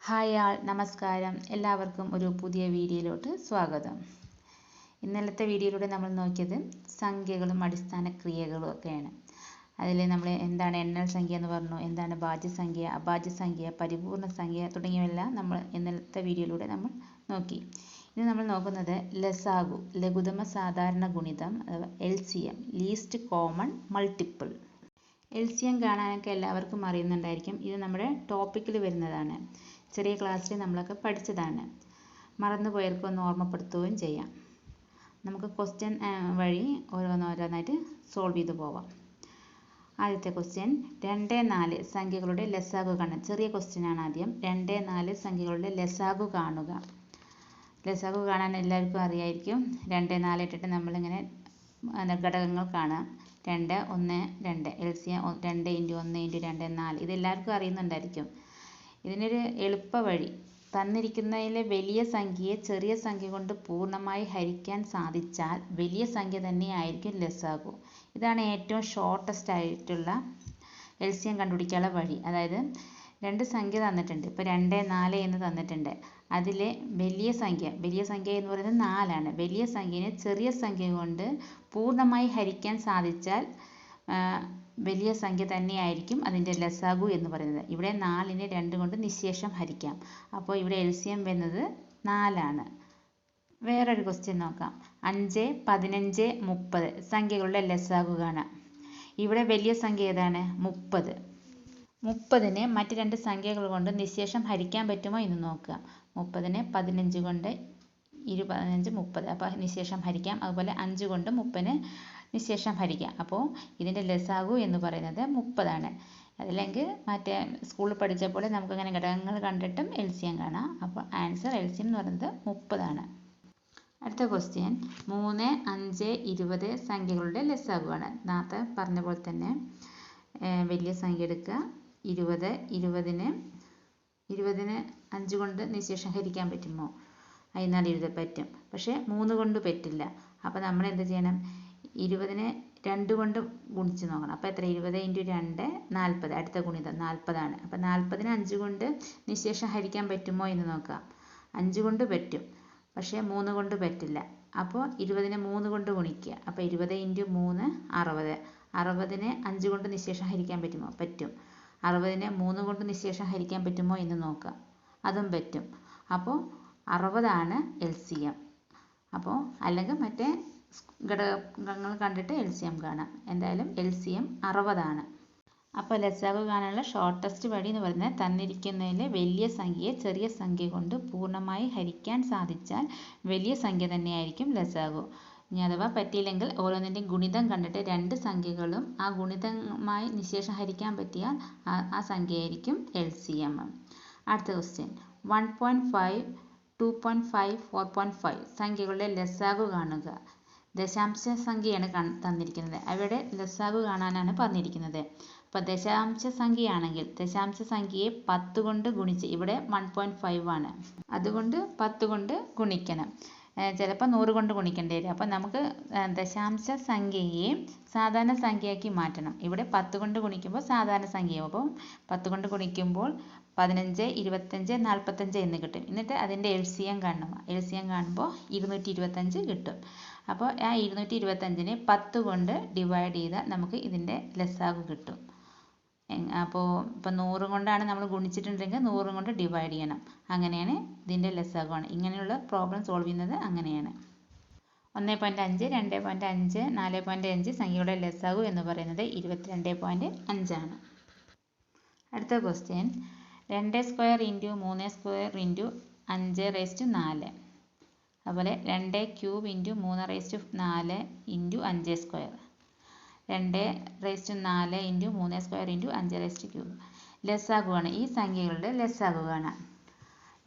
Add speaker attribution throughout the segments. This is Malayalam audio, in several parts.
Speaker 1: ഹായ് ആൾ നമസ്കാരം. എല്ലാവർക്കും ഒരു പുതിയ വീഡിയോയിലോട്ട് സ്വാഗതം. ഇന്നലത്തെ വീഡിയോയിലൂടെ നമ്മൾ നോക്കിയത് സംഖ്യകളും അടിസ്ഥാന ക്രിയകളും ഒക്കെയാണ്. അതിൽ നമ്മൾ എന്താണ് എണ്ണൽ സംഖ്യ എന്ന് പറഞ്ഞു, എന്താണ് ഭാജ്യസംഖ്യ, അഭാജ്യസംഖ്യ, പരിപൂർണ സംഖ്യ തുടങ്ങിയവയെല്ലാം നമ്മൾ ഇന്നലത്തെ വീഡിയോയിലൂടെ നമ്മൾ നോക്കി. ഇനി നമ്മൾ നോക്കുന്നത് ലസാഗു, ലഘുതമ സാധാരണ ഗുണിതം അഥവാ LCM, least common multiple. LCM കാണാനൊക്കെ എല്ലാവർക്കും അറിയുന്നുണ്ടായിരിക്കും. ഇത് നമ്മുടെ ടോപ്പിക്കിൽ വരുന്നതാണ്. ചെറിയ ക്ലാസ്സിൽ നമ്മളൊക്കെ പഠിച്ചതാണ്. മറന്നുപോയവർക്ക് ഒന്ന് ഓർമ്മപ്പെടുത്തുകയും ചെയ്യാം. നമുക്ക് ക്വസ്റ്റ്യൻ വഴി ഓരോന്നോരോന്നായിട്ട് സോൾവ് ചെയ്ത് പോവാം. ആദ്യത്തെ ക്വസ്റ്റ്യൻ, 2, 4 സംഖ്യകളുടെ ലസാഗു കാണുക. ചെറിയ ക്വസ്റ്റ്യൻ ആണ് ആദ്യം. 2, 4 സംഖ്യകളുടെ ലസാഗു കാണുക. ലസാഗു കാണാൻ എല്ലാവർക്കും അറിയായിരിക്കും. 2, 4 ഇട്ടിട്ട് നമ്മളിങ്ങനെ ഘടകങ്ങൾ കാണാം. 2, 1, 2 LCM 2 × 1 × 2 4. ഇത് എല്ലാവർക്കും അറിയുന്നുണ്ടായിരിക്കും. ഇതിനൊരു എളുപ്പ വഴി, തന്നിരിക്കുന്നതിലെ വലിയ സംഖ്യയെ ചെറിയ സംഖ്യ കൊണ്ട് പൂർണ്ണമായി ഹരിക്കാൻ സാധിച്ചാൽ വലിയ സംഖ്യ തന്നെയായിരിക്കും ലസാഗു. ഇതാണ് ഏറ്റവും ഷോർട്ടസ്റ്റ് ആയിട്ടുള്ള LCM കണ്ടുപിടിക്കാനുള്ള വഴി. അതായത് രണ്ട് സംഖ്യ തന്നിട്ടുണ്ട്. ഇപ്പോൾ 2, 4 എന്ന് തന്നിട്ടുണ്ട്. അതിലെ വലിയ സംഖ്യ എന്ന് പറയുന്നത് 4 ആണ്. വലിയ സംഖ്യയെ ചെറിയ സംഖ്യ കൊണ്ട് പൂർണ്ണമായി ഹരിക്കാൻ സാധിച്ചാൽ വലിയ സംഖ്യ തന്നെയായിരിക്കും അതിൻ്റെ ലസാഗു എന്ന് പറയുന്നത്. ഇവിടെ 4നെ 2 കൊണ്ട് നിശേഷം ഹരിക്കാം. അപ്പോൾ ഇവിടെ LCM വരുന്നത് 4 ആണ്. വേറൊരു ക്വസ്റ്റ്യൻ നോക്കാം. 5, 15, 30 സംഖ്യകളുടെ ലസാഗു കാണാം. ഇവിടെ വലിയ സംഖ്യ ഏതാണ്? 30. 30നെ മറ്റ് രണ്ട് സംഖ്യകൾ കൊണ്ട് നിശേഷം ഹരിക്കാൻ പറ്റുമോ എന്ന് നോക്കുക. 30നെ 15 കൊണ്ട് 15, 30. അപ്പോൾ നിശേഷം ഹരിക്കാം. അതുപോലെ 5 കൊണ്ട് 30നെ നിശേഷം ഹരിക്കാം. അപ്പോൾ ഇതിൻ്റെ ലസാഗു എന്ന് പറയുന്നത് 30 ആണ്. അതല്ലെങ്കിൽ മറ്റേ സ്കൂളിൽ പഠിച്ച പോലെ നമുക്കിങ്ങനെ ഘടകങ്ങൾ കണ്ടിട്ടും LCM കാണാം. അപ്പോൾ ആൻസർ LCM എന്ന് പറയുന്നത് 30 ആണ്. അടുത്ത ക്വസ്റ്റ്യൻ, 3, 5, 20 സംഖ്യകളുടെ ലസാഗു ആണ്. നേരത്തെ പറഞ്ഞ പോലെ തന്നെ വലിയ സംഖ്യ എടുക്കുക. 20, 20നെ 5 കൊണ്ട് നിശേഷം ഹരിക്കാൻ പറ്റുമോ? 14 പറ്റും. പക്ഷേ 3 കൊണ്ട് പറ്റില്ല. അപ്പോൾ നമ്മൾ എന്ത് ചെയ്യണം? 20നെ 2 കൊണ്ട് ഗുണിച്ച് നോക്കണം. അപ്പോൾ എത്ര? 20 × 2 40. അടുത്ത ഗുണിതം 40 ആണ്. അപ്പോൾ 40നെ 5 കൊണ്ട് നിശേഷം ഹരിക്കാൻ പറ്റുമോ എന്ന് നോക്കാം. 5 കൊണ്ട് പറ്റും, പക്ഷേ 3 കൊണ്ട് പറ്റില്ല. അപ്പോൾ 20നെ 3 കൊണ്ട് ഗുണിക്കുക. അപ്പോൾ 20 × 3 60. 60നെ 5 കൊണ്ട് നിശേഷം ഹരിക്കാൻ പറ്റുമോ? പറ്റും. 60നെ 3 കൊണ്ട് നിശേഷം ഹരിക്കാൻ പറ്റുമോ എന്ന് നോക്കാം. അതും പറ്റും. അപ്പോൾ 60 ആണ് LCM. അപ്പോൾ അല്ലെങ്കിൽ മറ്റേ ഘടകങ്ങൾ കണ്ടിട്ട് LCM കാണാം. എന്തായാലും LCM 60 ആണ്. അപ്പോൾ ലസാഗു കാണാനുള്ള ഷോർട്ടസ്റ്റ് വഴി എന്ന് പറയുന്നത് തന്നിരിക്കുന്നതിലെ വലിയ സംഖ്യയെ ചെറിയ സംഖ്യ കൊണ്ട് പൂർണ്ണമായി ഹരിക്കാൻ സാധിച്ചാൽ വലിയ സംഖ്യ തന്നെയായിരിക്കും ലസാഗു. ഇനി അഥവാ പറ്റിയില്ലെങ്കിൽ ഓരോന്നിൻ്റെയും ഗുണിതം കണ്ടിട്ട് രണ്ട് സംഖ്യകളും ആ ഗുണിതമായി നിശേഷം ഹരിക്കാൻ പറ്റിയാൽ ആ സംഖ്യയായിരിക്കും LCM. അടുത്ത ക്വസ്റ്റ്യൻ, 1.5, 2.5, 4.5 സംഖ്യകളുടെ ലസാഗു കാണുക. ദശാംശ സംഖ്യയാണ് തന്നിരിക്കുന്നത്. അവയുടെ ലസാഗു കാണാനാണ് പറഞ്ഞിരിക്കുന്നത്. അപ്പോൾ ദശാംശ സംഖ്യയാണെങ്കിൽ ദശാംശ സംഖ്യയെ 10 കൊണ്ട് ഗുണിച്ച്, ഇവിടെ 1.5 ആണ്, അതുകൊണ്ട് 10 കൊണ്ട് ഗുണിക്കണം. ചിലപ്പോൾ 100 കൊണ്ട് ഗുണിക്കേണ്ടി വരും. അപ്പോൾ നമുക്ക് ദശാംശ സംഖ്യയെ സാധാരണ സംഖ്യയാക്കി മാറ്റണം. ഇവിടെ 10 കൊണ്ട് ഗുണിക്കുമ്പോൾ സാധാരണ സംഖ്യയാവും. അപ്പോൾ 10 കൊണ്ട് ഗുണിക്കുമ്പോൾ 15, 25, 45 എന്ന് കിട്ടും. എന്നിട്ട് അതിൻ്റെ LCM കാണണം. LCM കാണുമ്പോൾ 225 കിട്ടും. അപ്പോൾ ആ 225നെ 10 കൊണ്ട് ഡിവൈഡ് ചെയ്താൽ നമുക്ക് ഇതിൻ്റെ ലസാഗു കിട്ടും. അപ്പോൾ ഇപ്പോൾ 100 കൊണ്ടാണ് നമ്മൾ ഗുണിച്ചിട്ടുണ്ടെങ്കിൽ 100 കൊണ്ട് ഡിവൈഡ് ചെയ്യണം. അങ്ങനെയാണ് ഇതിൻ്റെ ലസാഗു ആണ്. ഇങ്ങനെയുള്ള പ്രോബ്ലം സോൾവ് ചെയ്യുന്നത് അങ്ങനെയാണ്. 1.5, 2.5, 4.5 സംഖ്യയുടെ ലസാഗു എന്ന് പറയുന്നത് 22.5 ആണ്. അടുത്ത ക്വസ്റ്റ്യൻ, 2² × 3² × 5⁴. അതുപോലെ 2³ × 3⁴ × 5². 2⁴ × 3² × 5³ ലസാഗു ആണ്. ഈ സംഖ്യകളുടെ ലസാഗു കാണാം.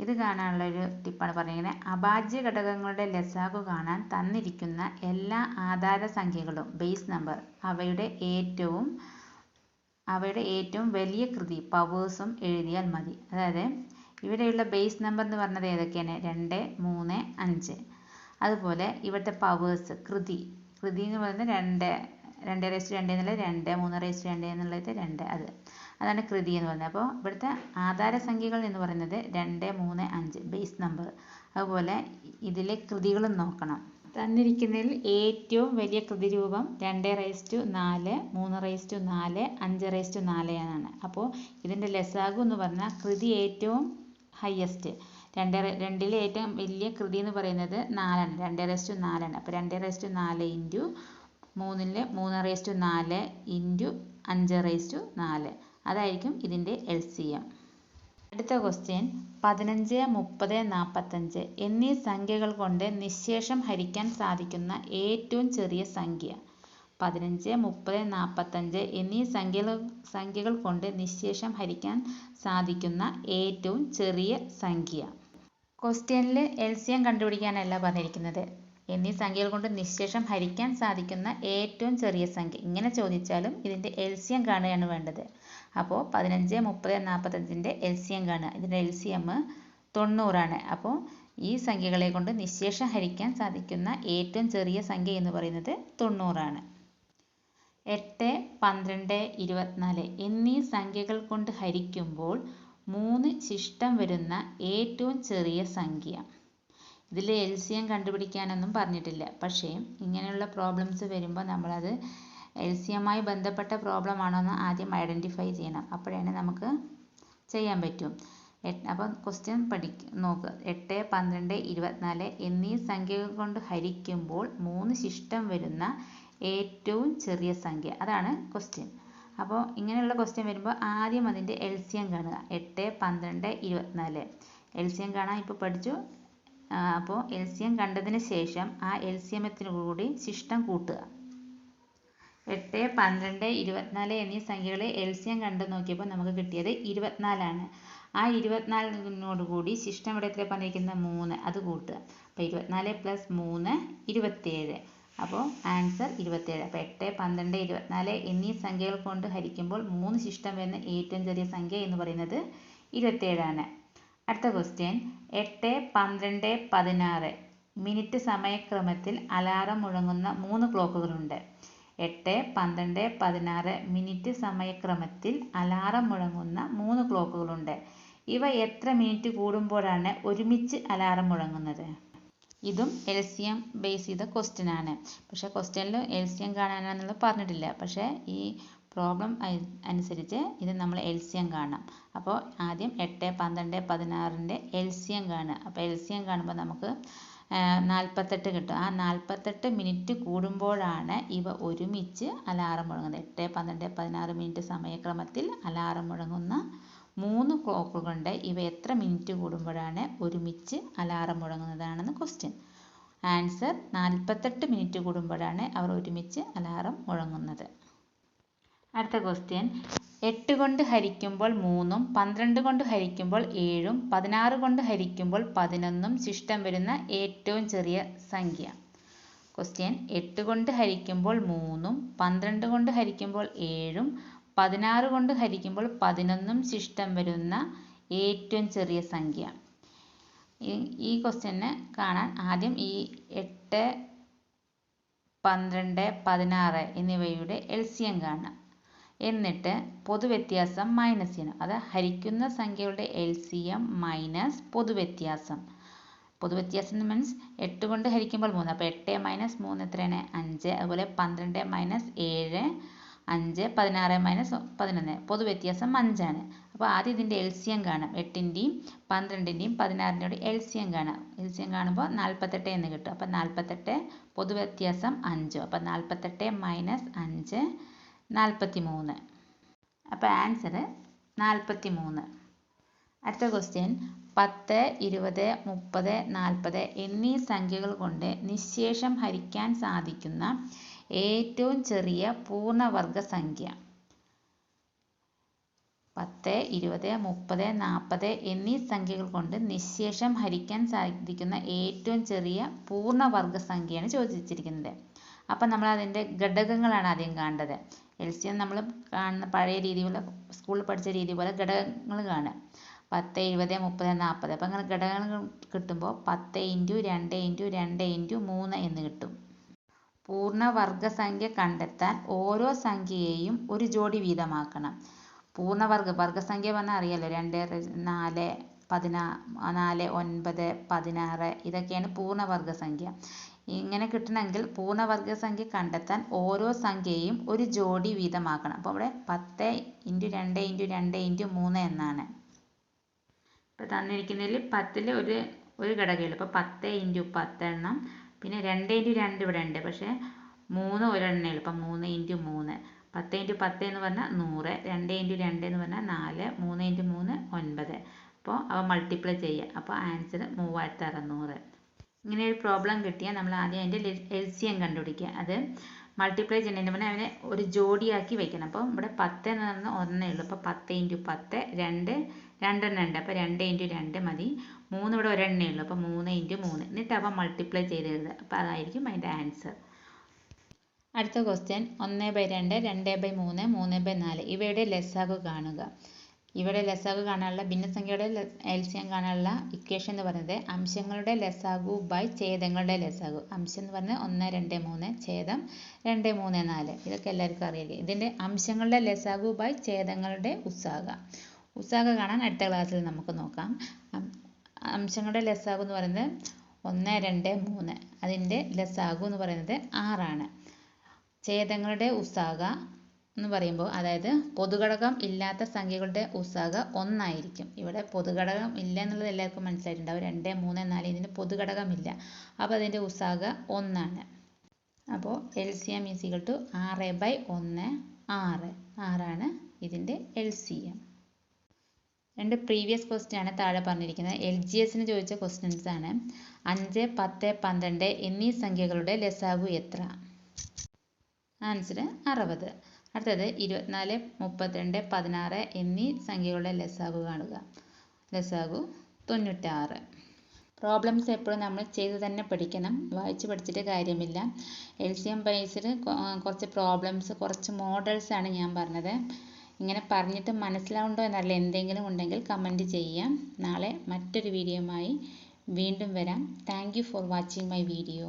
Speaker 1: ഇത് കാണാനുള്ള ഒരു ടിപ്പാണ് പറഞ്ഞിരിക്കുന്നത്. അഭാജ്യ ഘടകങ്ങളുടെ ലസാഗു കാണാൻ തന്നിരിക്കുന്ന എല്ലാ ആധാര സംഖ്യകളും ബേസ് നമ്പർ അവയുടെ ഏറ്റവും വലിയ കൃതി പവേഴ്സും എഴുതിയാൽ മതി. അതായത് ഇവിടെയുള്ള ബേസ് നമ്പർ എന്ന് പറഞ്ഞത് ഏതൊക്കെയാണ്? 2, 3, 5. അതുപോലെ ഇവിടുത്തെ പവേഴ്സ് കൃതി എന്ന് പറയുന്നത് 2, 2/2 എന്നുള്ളത് 2, 3/2 എന്നുള്ളത് 2. അതാണ് കൃതി എന്ന് പറയുന്നത്. അപ്പോൾ ഇവിടുത്തെ ആധാരസംഖ്യകൾ എന്ന് പറയുന്നത് 2, 3, 5 ബേസ് നമ്പർ. അതുപോലെ ഇതിലെ കൃതികളും നോക്കണം. തന്നിരിക്കുന്നതിൽ ഏറ്റവും വലിയ കൃതിരൂപം 2/4, 3/4, 5/4 ആണ്. അപ്പോൾ ഇതിൻ്റെ ലസാഗു എന്ന് പറഞ്ഞാൽ കൃതി ഏറ്റവും ഹയസ്റ്റ്, രണ്ടിലെ ഏറ്റവും വലിയ കൃതി എന്ന് പറയുന്നത് 4ആണ്, 2/4 അപ്പോൾ 2/4 ഇൻറ്റു 3/4 ഇൻറ്റു 5/4 അതായിരിക്കും ഇതിൻ്റെ LCM. അടുത്ത ക്വസ്റ്റ്യൻ 15, 30, 45 എന്നീ സംഖ്യകൾ കൊണ്ട് നിശ്ശേഷം ഹരിക്കാൻ സാധിക്കുന്ന ഏറ്റവും ചെറിയ സംഖ്യ. 15, 30, 45 എന്നീ സംഖ്യകൾ കൊണ്ട് നിശ്ശേഷം ഹരിക്കാൻ സാധിക്കുന്ന ഏറ്റവും ചെറിയ സംഖ്യ. ക്വസ്റ്റ്യനിൽ LCM കണ്ടുപിടിക്കാനല്ല പറഞ്ഞിരിക്കുന്നത്, എന്നീ സംഖ്യകൾ കൊണ്ട് നിശ്ശേഷം ഹരിക്കാൻ സാധിക്കുന്ന ഏറ്റവും ചെറിയ സംഖ്യ. ഇങ്ങനെ ചോദിച്ചാലും ഇതിൻ്റെ LCM കാണുകയാണ് വേണ്ടത്. അപ്പോൾ 15, 30, 45ൻ്റെ LCM കാണുക. ഇതിൻ്റെ LCM 90 ആണ്. അപ്പോൾ ഈ സംഖ്യകളെ കൊണ്ട് നിശ്ശേഷം ഹരിക്കാൻ സാധിക്കുന്ന ഏറ്റവും ചെറിയ സംഖ്യ എന്ന് പറയുന്നത് 90 ആണ്. 8, 12, 24 എന്നീ സംഖ്യകൾ കൊണ്ട് ഹരിക്കുമ്പോൾ 3 ശിഷ്ടം വരുന്ന ഏറ്റവും ചെറിയ സംഖ്യ. ഇതിൽ LCM കണ്ടുപിടിക്കാനൊന്നും പറഞ്ഞിട്ടില്ല. പക്ഷേ ഇങ്ങനെയുള്ള പ്രോബ്ലംസ് വരുമ്പോൾ നമ്മളത് LCMമായി ബന്ധപ്പെട്ട പ്രോബ്ലം ആണോ എന്ന് ആദ്യം ഐഡൻറ്റിഫൈ ചെയ്യണം. അപ്പോഴാണ് നമുക്ക് ചെയ്യാൻ പറ്റും. അപ്പം ക്വസ്റ്റ്യൻ നോക്കുക. 8, 12, 24 എന്നീ സംഖ്യകൾ കൊണ്ട് ഹരിക്കുമ്പോൾ 3 ശിഷ്ടം വരുന്ന ഏറ്റവും ചെറിയ സംഖ്യ. അതാണ് ക്വസ്റ്റ്യൻ. അപ്പോൾ ഇങ്ങനെയുള്ള ക്വസ്റ്റ്യൻ വരുമ്പോൾ ആദ്യം അതിൻ്റെ LCM കാണുക. 8, 12, 24 LCM കാണാൻ ഇപ്പോൾ പഠിച്ചു. അപ്പോൾ LCM കണ്ടതിന് ശേഷം ആ LCMത്തിന് കൂടി ശിഷ്ടം കൂട്ടുക. 8, 12, 24 എന്നീ സംഖ്യകളെ LCM കണ്ടു നോക്കിയപ്പോൾ നമുക്ക് കിട്ടിയത് 24 ആണ്. ആ 24നോട് കൂടി ശിഷ്ടം ഇവിടെ എത്ര പറഞ്ഞിരിക്കുന്നത് 3, അത് കൂട്ടുക. അപ്പോൾ 24 + 3 27. അപ്പോൾ ആൻസർ 27. അപ്പോൾ 8, 12, 24 എന്നീ സംഖ്യകൾ കൊണ്ട് ഹരിക്കുമ്പോൾ 3 ശിഷ്ടം വരുന്ന ഏറ്റവും ചെറിയ സംഖ്യ എന്ന് പറയുന്നത് 27 ആണ്. അടുത്ത ക്വസ്റ്റ്യൻ 8, 12, 16 മിനിറ്റ് സമയക്രമത്തിൽ അലാറം മുഴങ്ങുന്ന 3 ക്ലോക്കുകളുണ്ട്. 8, 12, 16 മിനിറ്റ് സമയക്രമത്തിൽ അലാറം മുഴങ്ങുന്ന 3 ക്ലോക്കുകളുണ്ട്. ഇവ എത്ര മിനിറ്റ് കൂടുമ്പോഴാണ് ഒരുമിച്ച് അലാറം മുഴങ്ങുന്നത്? ഇതും LCM ബേസ് ചെയ്ത ക്വസ്റ്റ്യൻ ആണ്. പക്ഷേ ക്വസ്റ്റ്യനിൽ LCM കാണാനാണെന്നുള്ളത് പറഞ്ഞിട്ടില്ല. പക്ഷേ ഈ പ്രോബ്ലം അനുസരിച്ച് ഇത് നമ്മൾ LCM കാണണം. അപ്പോൾ ആദ്യം 8, 12, 16ൻ്റെ LCM കാണുക. അപ്പോൾ LCM കാണുമ്പോൾ നമുക്ക് 48 കിട്ടും. ആ 48 മിനിറ്റ് കൂടുമ്പോഴാണ് ഇവ ഒരുമിച്ച് അലാറം മുഴങ്ങുന്നത്. 8, 12, 16 മിനിറ്റ് സമയക്രമത്തിൽ അലാറം മുഴങ്ങുന്ന 3 ക്ലോക്കുകളുണ്ട്. ഇവ എത്ര മിനിറ്റ് കൂടുമ്പോഴാണ് ഒരുമിച്ച് അലാറം മുഴങ്ങുന്നതാണെന്ന് ക്വസ്റ്റ്യൻ. ആൻസർ 48 മിനിറ്റ് കൂടുമ്പോഴാണ് അവർ ഒരുമിച്ച് അലാറം മുഴങ്ങുന്നത്. അടുത്ത ക്വസ്റ്റ്യൻ 8 കൊണ്ട് ഹരിക്കുമ്പോൾ 3ഉം 12 കൊണ്ട് ഹരിക്കുമ്പോൾ 7ഉം 16 കൊണ്ട് ഹരിക്കുമ്പോൾ 11ഉം ശിഷ്ടം വരുന്ന ഏറ്റവും ചെറിയ സംഖ്യ. ക്വസ്റ്റ്യൻ 8 കൊണ്ട് ഹരിക്കുമ്പോൾ 3ഉം 12 കൊണ്ട് ഹരിക്കുമ്പോൾ 7ഉം 16 കൊണ്ട് ഹരിക്കുമ്പോൾ 11ഉം ശിഷ്ടം വരുന്ന ഏറ്റവും ചെറിയ സംഖ്യ. ഈ ക്വസ്റ്റ്യന് കാണാൻ ആദ്യം ഈ 8, 12, 16 എന്നിവയുടെ LCM കാണാം. എന്നിട്ട് പൊതുവ്യത്യാസം മൈനസ് ചെയ്യണം. അത് ഹരിക്കുന്ന സംഖ്യകളുടെ LCM മൈനസ് പൊതുവ്യത്യാസം. പൊതുവ്യത്യാസം മീൻസ് 8 കൊണ്ട് ഹരിക്കുമ്പോൾ 3. അപ്പോൾ 8 - 3 എത്രയാണ്? 5. അതുപോലെ 12 - 7 5, 16 - 11. പൊതുവ്യത്യാസം 5 ആണ്. അപ്പോൾ ആദ്യം ഇതിൻ്റെ LCM കാണാം. 8ൻ്റെയും 12ൻ്റെയും 16ൻ്റെയും LCM കാണാം. LCM കാണുമ്പോൾ 48 എന്ന് കിട്ടും. അപ്പോൾ 48 പൊതുവ്യത്യാസം 5. അപ്പോൾ 48 - 5 43. അപ്പോൾ ആൻസർ 43. അടുത്ത ക്വസ്റ്റ്യൻ 10, 20, 30, 40 എന്നീ സംഖ്യകൾ കൊണ്ട് നിശ്ശേഷം ഹരിക്കാൻ സാധിക്കുന്ന ഏറ്റവും ചെറിയ പൂർണ്ണവർഗ സംഖ്യ. 10, 20, 30, 40 എന്നീ സംഖ്യകൾ കൊണ്ട് നിശ്ശേഷം ഹരിക്കാൻ സാധിക്കുന്ന ഏറ്റവും ചെറിയ പൂർണ്ണവർഗ സംഖ്യയാണ് ചോദിച്ചിരിക്കുന്നത്. അപ്പം നമ്മൾ അതിൻ്റെ ഘടകങ്ങളാണ് ആദ്യം കാണേണ്ടത്. LCM നമ്മൾ കാണുന്ന പഴയ രീതിയിലുള്ള സ്കൂളിൽ പഠിച്ച രീതി പോലെ ഘടകങ്ങൾ കാണുക. 10, 20, 30, 40. അപ്പം അങ്ങനെ ഘടകങ്ങൾ കിട്ടുമ്പോൾ 10 × 2 × 2 × 3 എന്ന് കിട്ടും. പൂർണ്ണവർഗ സംഖ്യ കണ്ടെത്താൻ ഓരോ സംഖ്യയെയും ഒരു ജോഡി വീതമാക്കണം. വർഗ്ഗസംഖ്യ പറഞ്ഞാൽ അറിയാലോ, 2, 4, 4, 9, 16 ഇതൊക്കെയാണ് പൂർണ്ണവർഗ്ഗസംഖ്യ. ഇങ്ങനെ കിട്ടണമെങ്കിൽ പൂർണ്ണവർഗ്ഗസംഖ്യ കണ്ടെത്താൻ ഓരോ സംഖ്യയും ഒരു ജോഡി വീതമാക്കണം. അപ്പോൾ ഇവിടെ 10 × 2 × 2 × 3 എന്നാണ്. ഇപ്പോൾ തന്നിരിക്കുന്നതിൽ 10ൽ ഒരു ഘടകമുള്ളൂ. അപ്പോൾ 10 × 10 എണ്ണം. പിന്നെ 2 × 2 ഇവിടെ ഉണ്ട്, പക്ഷേ 3 ഒരെണ്ണേ ഉള്ളൂ. അപ്പം 3 × 3. 10 × 10 എന്ന് പറഞ്ഞാൽ 100. 2 × 2 എന്ന് പറഞ്ഞാൽ 4. 3 × 3 9. അപ്പോൾ അവ മൾട്ടിപ്ലൈ ചെയ്യുക. അപ്പോൾ ആൻസർ 3600. ഇങ്ങനെ ഒരു പ്രോബ്ലം കിട്ടിയാൽ നമ്മൾ ആദ്യം അതിൻ്റെ LCM കണ്ടുപിടിക്കുക. അത് മൾട്ടിപ്ലൈ ചെയ്യുന്നതിന് മുന്നേ അതിനെ ഒരു ജോഡിയാക്കി വെക്കണം. അപ്പോൾ ഇവിടെ 10 എന്ന് പറഞ്ഞാൽ ഒന്നേ ഉള്ളൂ. അപ്പോൾ 10 × 10 2 രണ്ടെണ്ണം ഉണ്ട്. അപ്പോൾ 2 × 2 മതി. 3 ഇവിടെ ഒരെണ്ണേ ഉള്ളൂ. അപ്പോൾ 3 × 3. എന്നിട്ട് അവ മൾട്ടിപ്ലൈ ചെയ്ത് എഴുതുക. അപ്പോൾ അതായിരിക്കും അതിൻ്റെ ആൻസർ. അടുത്ത ക്വസ്റ്റ്യൻ 1/2, 2/3, 3/4 ഇവയുടെ ലസാഗു കാണുക. ഇവിടെ ലസാഗു കാണാനുള്ള ഭിന്നസംഖ്യയുടെ LCM കാണാനുള്ള ഇക്വേഷൻ എന്ന് പറയുന്നത് അംശങ്ങളുടെ ലസാഗു ബൈ ഛേദങ്ങളുടെ ലസാഗു. അംശം എന്ന് പറഞ്ഞാൽ 1, 2, 3, ഛേദം 2, 3, 4. ഇതൊക്കെ എല്ലാവർക്കും അറിയില്ലേ. ഇതിൻ്റെ അംശങ്ങളുടെ ലസാഗു ബൈ ഛേദങ്ങളുടെ ഉസാഗ. ഉസാഗ കാണാൻ അടുത്ത ക്ലാസ്സിൽ നമുക്ക് നോക്കാം. അംശങ്ങളുടെ ലസാഗു എന്ന് പറയുന്നത് 1, 2, 3. അതിൻ്റെ ലസാഗു എന്ന് പറയുന്നത് 6 ഛേദങ്ങളുടെ ഉസാഗ എന്ന് പറയുമ്പോൾ അതായത് പൊതുഘടകം ഇല്ലാത്ത സംഖ്യകളുടെ ഉസാഗ 1 ആയിരിക്കും. ഇവിടെ പൊതുഘടകം ഇല്ല എന്നുള്ളത് എല്ലാവർക്കും മനസ്സിലായിട്ടുണ്ടാവും. 2, 3, 4 ഇതിന് പൊതുഘടകമില്ല. അപ്പോൾ അതിൻ്റെ ഉസാഗ 1 ആണ്. അപ്പോൾ LCM = 6/1 6. 6 ഇതിൻ്റെ LCM. 2 പ്രീവിയസ് ക്വസ്റ്റ്യൻ ആണ് താഴെ പറഞ്ഞിരിക്കുന്നത്. LGSന് ചോദിച്ച ക്വസ്റ്റ്യൻസ് ആണ്. 5, 10, 12 എന്നീ സംഖ്യകളുടെ ലസാഗു എത്ര? ആൻസർ 60. അടുത്തത് 24, 32, 16 എന്നീ സംഖ്യകളുടെ ലസാഗു കാണുക. ലസാഗു 96. പ്രോബ്ലംസ് എപ്പോഴും നമ്മൾ ചെയ്ത് തന്നെ പഠിക്കണം, വായിച്ച് പഠിച്ചിട്ട് കാര്യമില്ല. LCM ബേസ്ഡ് കുറച്ച് പ്രോബ്ലംസ്, കുറച്ച് മോഡൽസ് ആണ് ഞാൻ പറഞ്ഞത്. ഇങ്ങനെ പറഞ്ഞിട്ട് മനസ്സിലാവുണ്ടോ എന്നറിയില്ല. എന്തെങ്കിലും ഉണ്ടെങ്കിൽ കമൻറ്റ് ചെയ്യാം. നാളെ മറ്റൊരു വീഡിയോയുമായി വീണ്ടും വരാം. Thank you for watching my video.